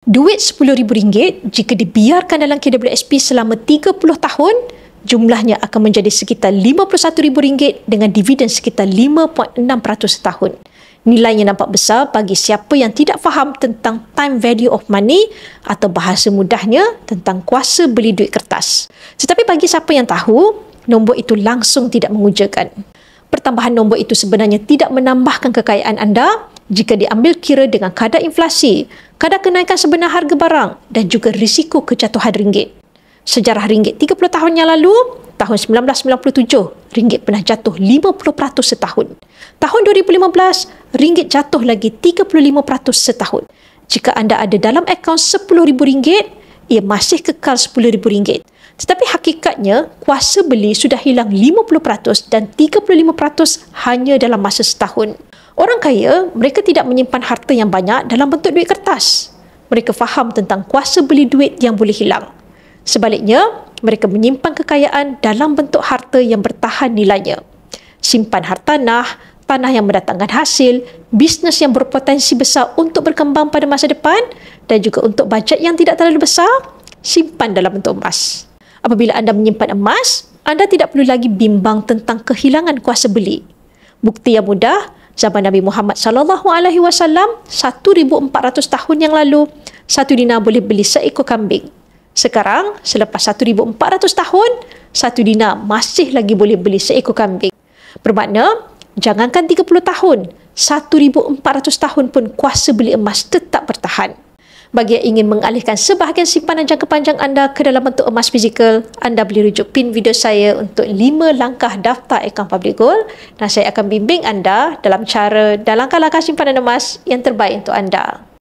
Duit RM10,000 jika dibiarkan dalam KWSP selama 30 tahun, jumlahnya akan menjadi sekitar RM51,000 dengan dividen sekitar 5.6% setahun. Nilainya nampak besar bagi siapa yang tidak faham tentang time value of money atau bahasa mudahnya tentang kuasa beli duit kertas. Tetapi bagi siapa yang tahu, nombor itu langsung tidak mengujakan. Pertambahan nombor itu sebenarnya tidak menambahkan kekayaan anda jika diambil kira dengan kadar inflasi, kadar kenaikan sebenar harga barang dan juga risiko kejatuhan ringgit. Sejarah ringgit 30 tahun yang lalu, tahun 1997, ringgit pernah jatuh 50% setahun. Tahun 2015, ringgit jatuh lagi 35% setahun. Jika anda ada dalam akaun RM10,000, ia masih kekal RM10,000. Tetapi hakikatnya, kuasa beli sudah hilang 50% dan 35% hanya dalam masa setahun. Orang kaya, mereka tidak menyimpan harta yang banyak dalam bentuk duit kertas. Mereka faham tentang kuasa beli duit yang boleh hilang. Sebaliknya, mereka menyimpan kekayaan dalam bentuk harta yang bertahan nilainya. Simpan hartanah, tanah yang mendatangkan hasil, bisnes yang berpotensi besar untuk berkembang pada masa depan dan juga untuk bajet yang tidak terlalu besar, simpan dalam bentuk emas. Apabila anda menyimpan emas, anda tidak perlu lagi bimbang tentang kehilangan kuasa beli. Bukti yang mudah, zaman Nabi Muhammad SAW 1,400 tahun yang lalu, 1 dinar boleh beli seekor kambing. Sekarang, selepas 1,400 tahun, 1 dinar masih lagi boleh beli seekor kambing. Bermakna, jangankan 30 tahun, 1,400 tahun pun kuasa beli emas tetap bertahan. Bagi yang ingin mengalihkan sebahagian simpanan jangka panjang anda ke dalam bentuk emas fizikal, anda boleh rujuk pin video saya untuk 5 langkah daftar akaun Public Gold dan saya akan bimbing anda dalam langkah-langkah simpanan emas yang terbaik untuk anda.